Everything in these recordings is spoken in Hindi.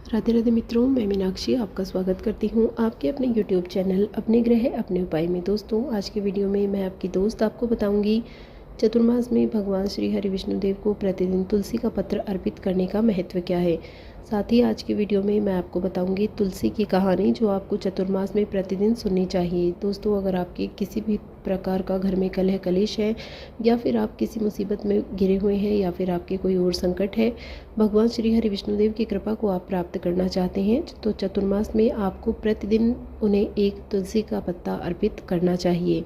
राधे राधे मित्रों, मैं मीनाक्षी आपका स्वागत करती हूँ आपके अपने YouTube चैनल अपने ग्रह अपने उपाय में। दोस्तों, आज के वीडियो में मैं आपकी दोस्त आपको बताऊंगी चतुर्मास में भगवान श्री हरि विष्णुदेव को प्रतिदिन तुलसी का पत्र अर्पित करने का महत्व क्या है। साथ ही आज की वीडियो में मैं आपको बताऊंगी तुलसी की कहानी जो आपको चतुर्मास में प्रतिदिन सुननी चाहिए। दोस्तों, अगर आपके किसी भी प्रकार का घर में कलह कलेश है या फिर आप किसी मुसीबत में घिरे हुए हैं या फिर आपके कोई और संकट है, भगवान श्री हरि विष्णुदेव की कृपा को आप प्राप्त करना चाहते हैं तो चतुर्मास में आपको प्रतिदिन उन्हें एक तुलसी का पत्ता अर्पित करना चाहिए।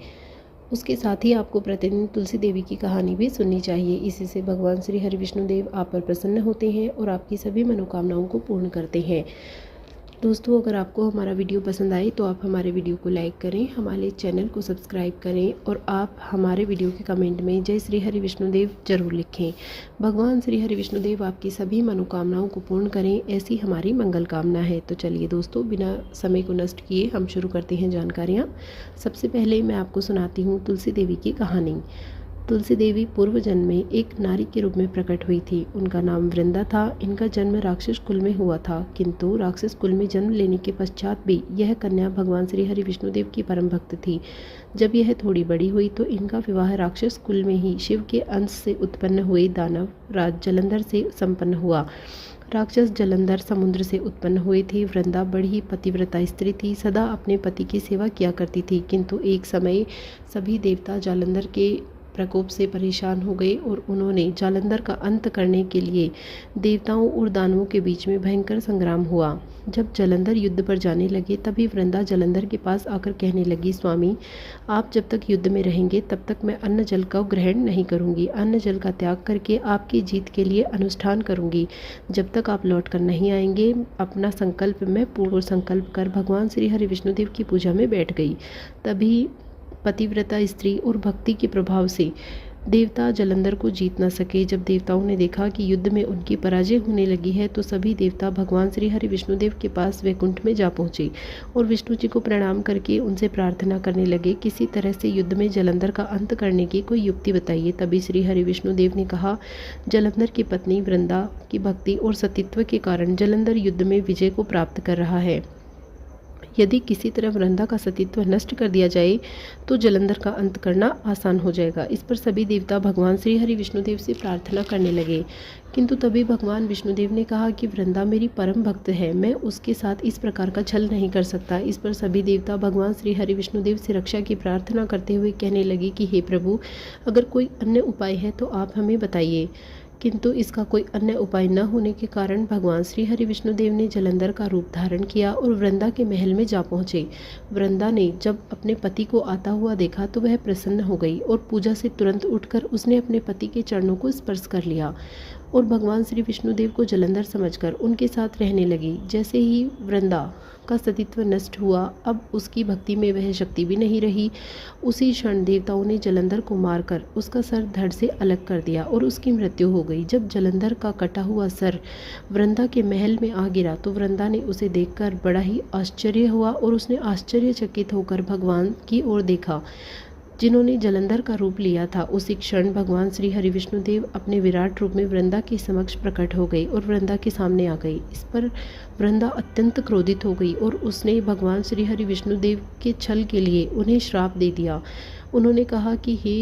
उसके साथ ही आपको प्रतिदिन तुलसी देवी की कहानी भी सुननी चाहिए। इसी से भगवान श्री हरि विष्णुदेव आप पर प्रसन्न होते हैं और आपकी सभी मनोकामनाओं को पूर्ण करते हैं। दोस्तों, अगर आपको हमारा वीडियो पसंद आए तो आप हमारे वीडियो को लाइक करें, हमारे चैनल को सब्सक्राइब करें और आप हमारे वीडियो के कमेंट में जय श्री हरि विष्णुदेव जरूर लिखें। भगवान श्री हरि विष्णुदेव आपकी सभी मनोकामनाओं को पूर्ण करें, ऐसी हमारी मंगल कामना है। तो चलिए दोस्तों, बिना समय को नष्ट किए हम शुरू करते हैं जानकारियाँ। सबसे पहले मैं आपको सुनाती हूँ तुलसी देवी की कहानी। तुलसी देवी पूर्व जन्म में एक नारी के रूप में प्रकट हुई थी। उनका नाम वृंदा था। इनका जन्म राक्षस कुल में हुआ था, किंतु राक्षस कुल में जन्म लेने के पश्चात भी यह कन्या भगवान श्री हरि विष्णुदेव की परम भक्त थी। जब यह थोड़ी बड़ी हुई तो इनका विवाह राक्षस कुल में ही शिव के अंश से उत्पन्न हुए दानव राज जलंधर से संपन्न हुआ। राक्षस जलंधर समुद्र से उत्पन्न हुए थे। वृंदा बड़ी ही पतिव्रता स्त्री थी, सदा अपने पति की सेवा किया करती थी। किंतु एक समय सभी देवता जालंधर के प्रकोप से परेशान हो गए और उन्होंने जालंधर का अंत करने के लिए देवताओं और दानवों के बीच में भयंकर संग्राम हुआ। जब जालंधर युद्ध पर जाने लगे तभी वृंदा जालंधर के पास आकर कहने लगी, स्वामी, आप जब तक युद्ध में रहेंगे तब तक मैं अन्न जल का ग्रहण नहीं करूंगी। अन्न जल का त्याग करके आपकी जीत के लिए अनुष्ठान करूंगी। जब तक आप लौट कर नहीं आएंगे अपना संकल्प मैं पूर्ण संकल्प कर भगवान श्री हरि विष्णुदेव की पूजा में बैठ गई। तभी पतिव्रता स्त्री और भक्ति के प्रभाव से देवता जालंधर को जीत न सके। जब देवताओं ने देखा कि युद्ध में उनकी पराजय होने लगी है तो सभी देवता भगवान श्री हरि विष्णुदेव के पास वैकुंठ में जा पहुंचे और विष्णु जी को प्रणाम करके उनसे प्रार्थना करने लगे, किसी तरह से युद्ध में जालंधर का अंत करने की कोई युक्ति बताइए। तभी श्री हरि विष्णुदेव ने कहा, जालंधर की पत्नी वृंदा की भक्ति और सतीत्व के कारण जालंधर युद्ध में विजय को प्राप्त कर रहा है। यदि किसी तरह वृंदा का सतीत्व नष्ट कर दिया जाए तो जालंधर का अंत करना आसान हो जाएगा। इस पर सभी देवता भगवान श्री हरि विष्णुदेव से प्रार्थना करने लगे, किंतु तभी भगवान विष्णुदेव ने कहा कि वृंदा मेरी परम भक्त है, मैं उसके साथ इस प्रकार का छल नहीं कर सकता। इस पर सभी देवता भगवान श्री हरि विष्णुदेव से रक्षा की प्रार्थना करते हुए कहने लगे कि हे प्रभु, अगर कोई अन्य उपाय है तो आप हमें बताइए। किंतु इसका कोई अन्य उपाय न होने के कारण भगवान श्री हरि विष्णुदेव ने जालंधर का रूप धारण किया और वृंदा के महल में जा पहुंचे। वृंदा ने जब अपने पति को आता हुआ देखा तो वह प्रसन्न हो गई और पूजा से तुरंत उठकर उसने अपने पति के चरणों को स्पर्श कर लिया और भगवान श्री विष्णुदेव को जालंधर समझकर उनके साथ रहने लगी। जैसे ही वृंदा का सतीत्व नष्ट हुआ, अब उसकी भक्ति में वह शक्ति भी नहीं रही। उसी क्षण देवताओं ने जालंधर को मारकर उसका सर धड़ से अलग कर दिया और उसकी मृत्यु हो गई। जब जालंधर का कटा हुआ सर वृंदा के महल में आ गिरा तो वृंदा ने उसे देखकर बड़ा ही आश्चर्य हुआ और उसने आश्चर्यचकित होकर भगवान की ओर देखा जिन्होंने जालंधर का रूप लिया था। उसी क्षण भगवान श्री हरि विष्णुदेव अपने विराट रूप में वृंदा के समक्ष प्रकट हो गई और वृंदा के सामने आ गई। इस पर वृंदा अत्यंत क्रोधित हो गई और उसने भगवान श्री हरि विष्णुदेव के छल के लिए उन्हें श्राप दे दिया। उन्होंने कहा कि हे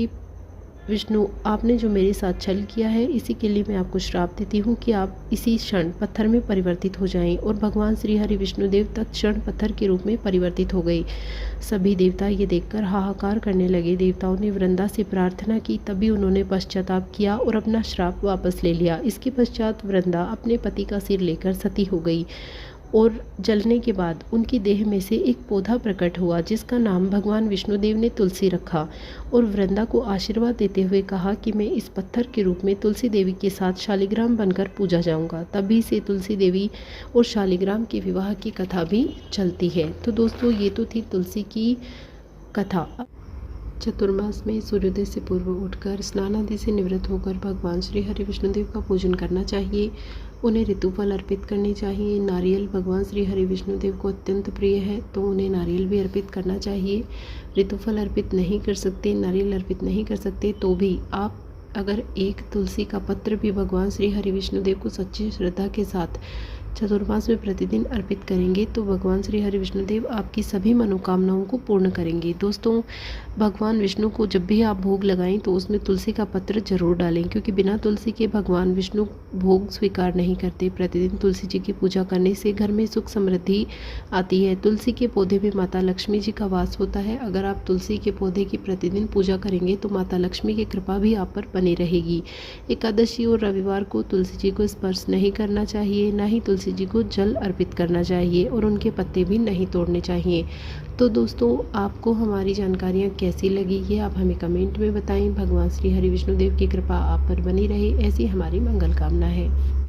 विष्णु, आपने जो मेरे साथ छल किया है इसी के लिए मैं आपको श्राप देती हूँ कि आप इसी क्षण पत्थर में परिवर्तित हो जाएं। और भगवान श्री हरि विष्णुदेव तत्क्षण पत्थर के रूप में परिवर्तित हो गए। सभी देवता ये देखकर हाहाकार करने लगे। देवताओं ने वृंदा से प्रार्थना की, तभी उन्होंने पश्चाताप किया और अपना श्राप वापस ले लिया। इसके पश्चात वृंदा अपने पति का सिर लेकर सती हो गई और जलने के बाद उनकी देह में से एक पौधा प्रकट हुआ जिसका नाम भगवान विष्णुदेव ने तुलसी रखा और वृंदा को आशीर्वाद देते हुए कहा कि मैं इस पत्थर के रूप में तुलसी देवी के साथ शालिग्राम बनकर पूजा जाऊंगा। तभी से तुलसी देवी और शालिग्राम के विवाह की कथा भी चलती है। तो दोस्तों, ये तो थी तुलसी की कथा। चतुर्मास में सूर्योदय से पूर्व उठकर स्नान आदि से निवृत्त होकर भगवान श्री हरि विष्णुदेव का पूजन करना चाहिए। उन्हें ऋतुफल अर्पित करने चाहिए। नारियल भगवान श्री हरि विष्णुदेव को अत्यंत प्रिय है तो उन्हें नारियल भी अर्पित करना चाहिए। ऋतुफल अर्पित नहीं कर सकते, नारियल अर्पित नहीं कर सकते तो भी आप अगर एक तुलसी का पत्र भी भगवान श्री हरि विष्णुदेव को सच्ची श्रद्धा के साथ चतुर्मास में प्रतिदिन अर्पित करेंगे तो भगवान श्री हरि विष्णुदेव आपकी सभी मनोकामनाओं को पूर्ण करेंगे। दोस्तों, भगवान विष्णु को जब भी आप भोग लगाएं तो उसमें तुलसी का पत्र जरूर डालें, क्योंकि बिना तुलसी के भगवान विष्णु भोग स्वीकार नहीं करते। प्रतिदिन तुलसी जी की पूजा करने से घर में सुख समृद्धि आती है। तुलसी के पौधे में माता लक्ष्मी जी का वास होता है। अगर आप तुलसी के पौधे की प्रतिदिन पूजा करेंगे तो माता लक्ष्मी की कृपा भी आप पर बनी रहेगी। एकादशी और रविवार को तुलसी जी को स्पर्श नहीं करना चाहिए, ना ही तुलसी जी को जल अर्पित करना चाहिए और उनके पत्ते भी नहीं तोड़ने चाहिए। तो दोस्तों, आपको हमारी जानकारियाँ कैसी लगी ये आप हमें कमेंट में बताएं। भगवान श्री हरि विष्णुदेव की कृपा आप पर बनी रहे, ऐसी हमारी मंगल कामना है।